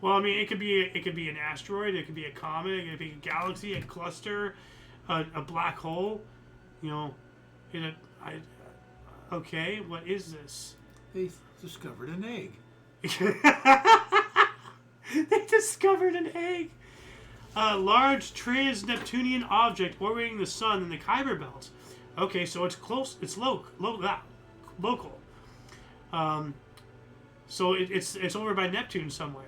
Well, I mean, it could be an asteroid, it could be a comet, it could be a galaxy, a cluster, a black hole. You know, okay, what is this? They discovered an egg. They discovered an egg. A large trans-Neptunian object orbiting the sun in the Kuiper Belt. Okay, so it's close. It's local. So it's over by Neptune somewhere.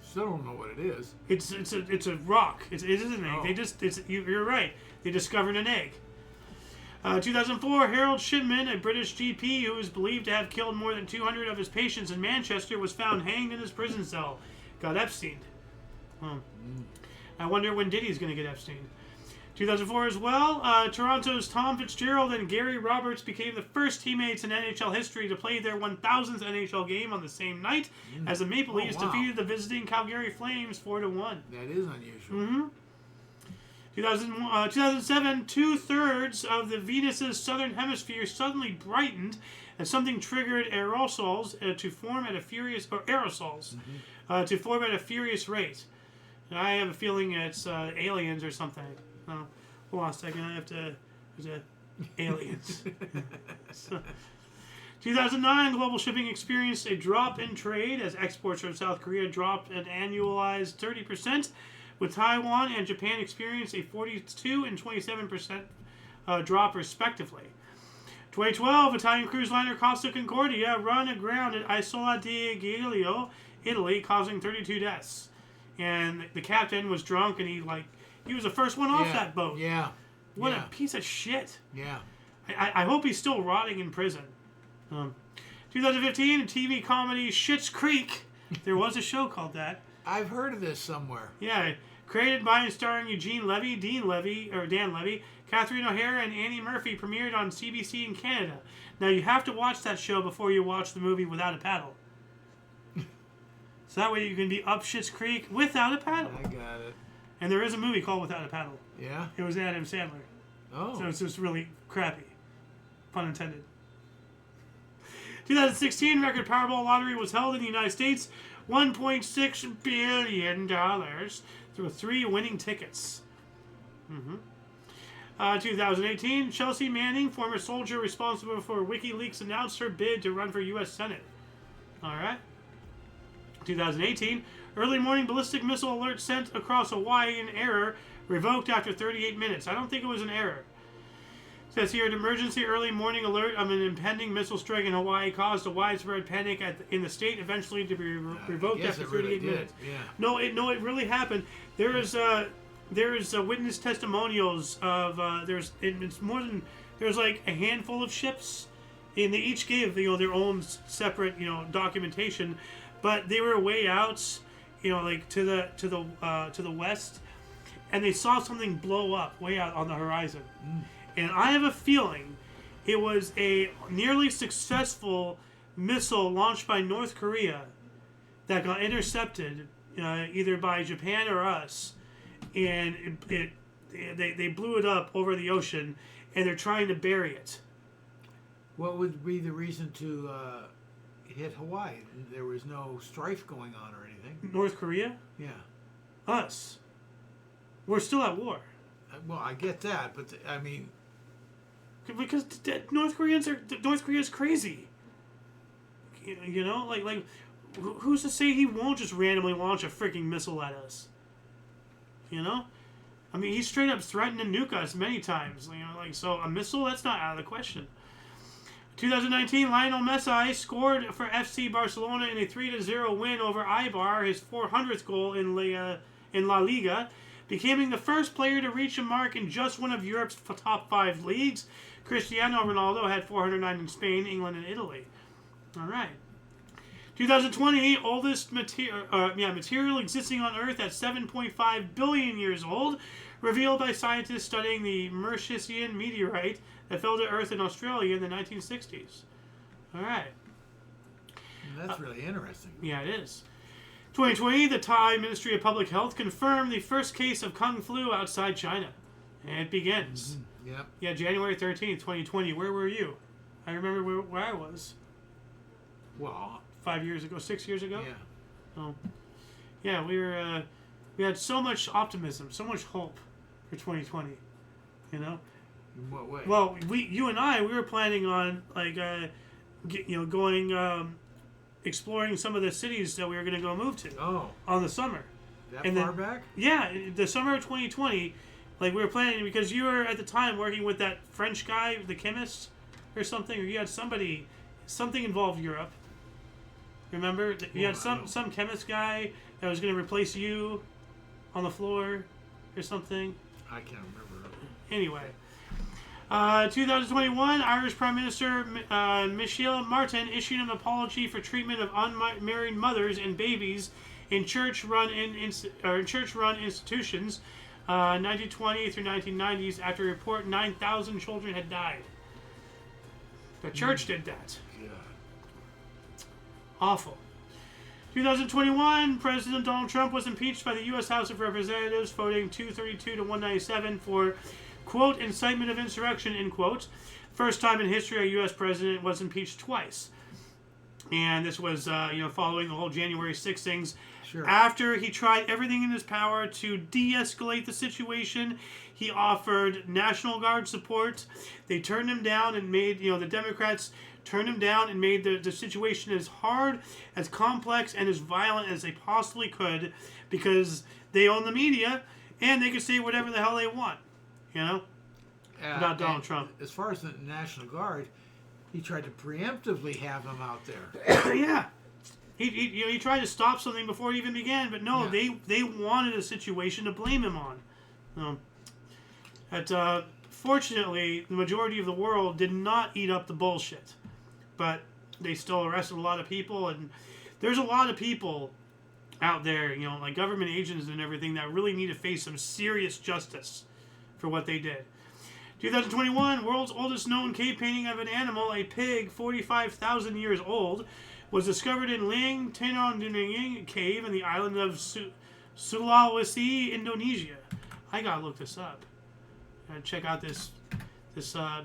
Still don't know what it is. It's a rock. It is an egg. Oh. You're right. They discovered an egg. 2004, Harold Shipman, a British GP who is believed to have killed more than 200 of his patients in Manchester, was found hanged in his prison cell. Got Epstein. I wonder when Diddy's going to get Epstein. 2004 as well, Toronto's Tom Fitzgerald and Gary Roberts became the first teammates in NHL history to play their 1,000th NHL game on the same night as the Maple Leafs defeated the visiting Calgary Flames 4-1. That is unusual. 2007, 2/3 of the Venus's southern hemisphere suddenly brightened as something triggered aerosols to form at a furious rate. I have a feeling it's aliens or something. Oh, hold on a second. I have to. Aliens. 2009, global shipping experienced a drop in trade as exports from South Korea dropped an annualized 30%, with Taiwan and Japan experienced a 42 and 27% drop respectively. 2012, Italian cruise liner Costa Concordia run aground at Isola di Giglio, Italy, causing 32 deaths. And the captain was drunk, and he was the first one off that boat. Yeah. What a piece of shit. Yeah. I hope he's still rotting in prison. 2015, TV comedy Schitt's Creek. There was a show called that. I've heard of this somewhere. Yeah. Created by and starring Eugene Levy, Dan Levy, Catherine O'Hara, and Annie Murphy, premiered on CBC in Canada. Now, you have to watch that show before you watch the movie Without a Paddle. So that way you can be up Schitt's Creek without a paddle. I got it. And there is a movie called Without a Paddle. Yeah? It was Adam Sandler. Oh. So it's just really crappy. Pun intended. 2016 record Powerball lottery was held in the United States. $1.6 billion through 3 winning tickets. 2018, Chelsea Manning, former soldier responsible for WikiLeaks, announced her bid to run for U.S. Senate. All right. 2018, early morning ballistic missile alert sent across Hawaii in error, revoked after 38 minutes. I don't think it was an error. It says here, an emergency early morning alert of an impending missile strike in Hawaii caused a widespread panic in the state, eventually to be revoked after 38 minutes. Yeah. No, it really happened. There is witness testimonials of it's more than there's like a handful of ships, and they each gave their own separate documentation, but they were way out, like to the west, and they saw something blow up way out on the horizon. And I have a feeling it was a nearly successful missile launched by North Korea that got intercepted either by Japan or us, and they blew it up over the ocean, and they're trying to bury it. What would be the reason to hit Hawaii? There was no strife going on or anything. North Korea? Yeah. Us. We're still at war. Well, I get that, but I mean... Because North Korea's crazy. Like who's to say he won't just randomly launch a freaking missile at us? I mean, he straight up threatened to nuke us many times. So a missile, that's not out of the question. 2019, Lionel Messi scored for FC Barcelona in a 3-0 win over Eibar, his 400th goal in La Liga, becoming the first player to reach a mark in just one of Europe's top 5 leagues. Cristiano Ronaldo had 409 in Spain, England, and Italy. All right. 2020, oldest material existing on Earth at 7.5 billion years old, revealed by scientists studying the Murchison meteorite that fell to Earth in Australia in the 1960s. All right. That's really interesting. Yeah, it is. 2020, the Thai Ministry of Public Health confirmed the first case of Kung Flu outside China. And it begins. Yep. Yeah, January 13th, 2020. Where were you? I remember where I was. Well, 5 years ago, 6 years ago. Yeah. So, yeah, we had so much optimism, so much hope for 2020. You know. In what way? Well, you and I, we were planning on like, going, exploring some of the cities that we were going to go move to. Oh. On the summer. That and far then, back? Yeah, the summer of 2020. Like, we were planning because you were at the time working with that French guy, the chemist, or something, or you had something involved Europe. Remember? You had some chemist guy that was going to replace you on the floor or something. I can't remember. Anyway. 2021, Irish Prime Minister Michelle Martin issued an apology for treatment of unmarried mothers and babies in church-run institutions 1920 through 1990s after a report 9,000 children had died. The church did that. Yeah. Awful. 2021, President Donald Trump was impeached by the U.S. House of Representatives, voting 232 to 197 for, quote, incitement of insurrection, end quote. First time in history a U.S. president was impeached twice. And this was, following the whole January 6 things. Sure. After he tried everything in his power to de-escalate the situation, he offered National Guard support. They turned him down and made, the Democrats turned him down and made the situation as hard, as complex, and as violent as they possibly could because they own the media and they can say whatever the hell they want, about Donald Trump. As far as the National Guard, he tried to preemptively have them out there. Yeah. He tried to stop something before it even began, but no, they wanted a situation to blame him on. Fortunately, the majority of the world did not eat up the bullshit, but they still arrested a lot of people, and there's a lot of people out there, like government agents and everything, that really need to face some serious justice for what they did. 2021, world's oldest known cave painting of an animal, a pig 45,000 years old, was discovered in Ling Tinonduninging Cave in the island of Sulawesi, Indonesia. I gotta look this up. Gotta check out this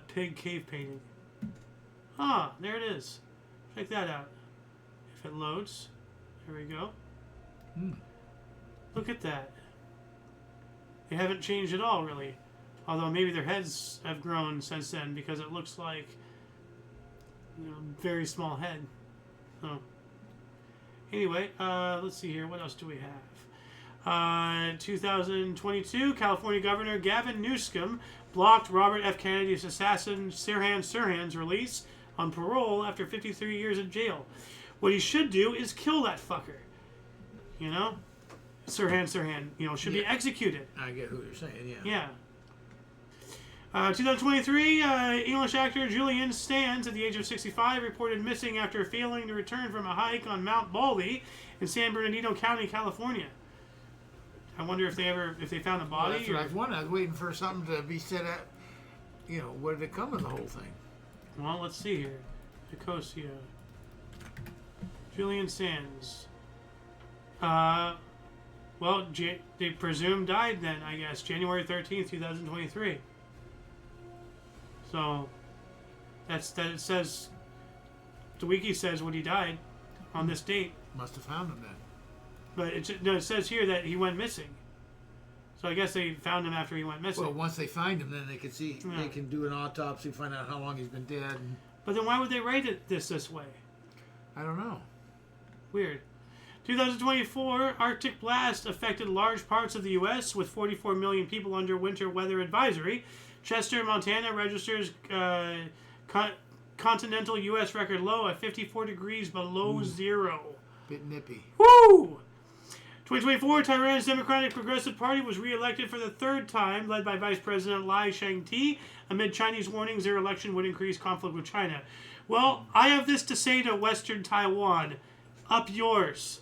pig cave painting. Ah, there it is. Check that out. If it loads, there we go. Look at that. They haven't changed at all, really. Although maybe their heads have grown since then because it looks like very small head. Oh. Anyway, let's see here. What else do we have? 2022, California Governor Gavin Newsom blocked Robert F. Kennedy's assassin Sirhan Sirhan's release on parole after 53 years in jail. What he should do is kill that fucker. Sirhan, should be executed. I get who you're saying, yeah. Yeah. 2023, English actor Julian Sands, at the age of 65, reported missing after failing to return from a hike on Mount Baldy in San Bernardino County, California. I wonder if they found the body. Well, that's what I was wondering. I was waiting for something to be said at, what did it come of the whole thing? Well, let's see here. Nicosia. Julian Sands. They presume died then, I guess, January 13th, 2023. So, it says, the wiki says when he died on this date. Must have found him then. But it says here that he went missing. So I guess they found him after he went missing. Well, once they find him, then they can see, they can do an autopsy, find out how long he's been dead. But then why would they write it this way? I don't know. Weird. 2024, Arctic blast affected large parts of the U.S. with 44 million people under winter weather advisory. Chester, Montana registers continental U.S. record low at 54 degrees below zero. Bit nippy. Woo! 2024, Tehran's Democratic Progressive Party was re-elected for the third time, led by Vice President Lai Chang-te, amid Chinese warnings their election would increase conflict with China. Well, I have this to say to Western Taiwan. Up yours.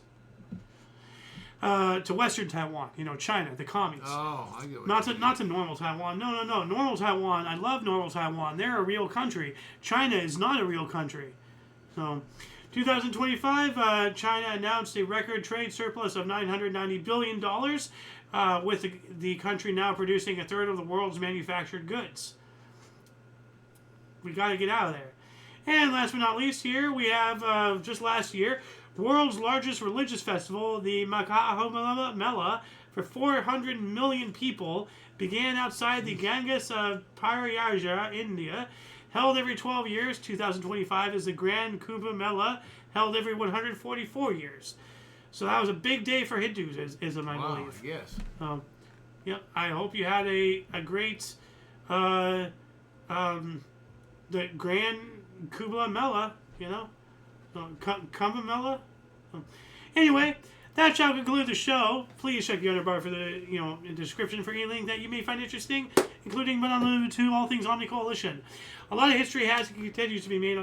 To Western Taiwan, China, the commies. Oh, I get what not to normal Taiwan. No. Normal Taiwan, I love normal Taiwan. They're a real country. China is not a real country. So, 2025, China announced a record trade surplus of $990 billion, with the country now producing a third of the world's manufactured goods. We got to get out of there. And last but not least, here we have just last year, the world's largest religious festival, the Mela, for 400 million people, began outside the Ganges of Prayagraj, India. Held every 12 years, 2025 is the Grand Kumbh Mela, held every 144 years. So that was a big day for Hinduism, I believe. Yes. Yep. I hope you had a great the Grand Kumbh Mela, Kumbh Mela. Anyway, that shall conclude the show. Please check the underbar for the description for any link that you may find interesting, including but not limited to all things Omni Coalition. A lot of history has and continues to be made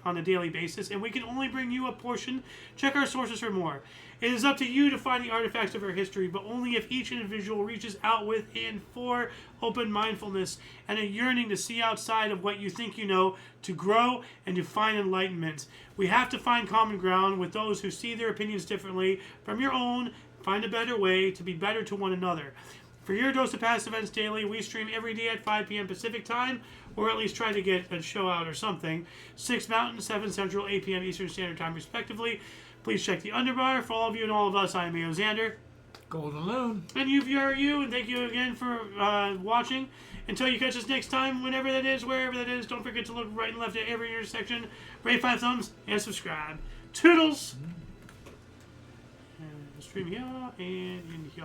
on a daily basis, and we can only bring you a portion. Check our sources for more. It is up to you to find the artifacts of our history, but only if each individual reaches out with and for open mindfulness and a yearning to see outside of what you think you know, to grow and to find enlightenment. We have to find common ground with those who see their opinions differently from your own, find a better way to be better to one another. For your dose of past events daily, we stream every day at 5 p.m. Pacific time, or at least try to get a show out or something. 6 Mountain, 7 Central, 8 p.m. Eastern Standard Time, respectively. Please check the underbar. For all of you and all of us, I am AO Xander. Golden Loon. And you, and thank you again for watching. Until you catch us next time, whenever that is, wherever that is, don't forget to look right and left at every intersection, rate 5 thumbs, and subscribe. Toodles! And stream here and in here.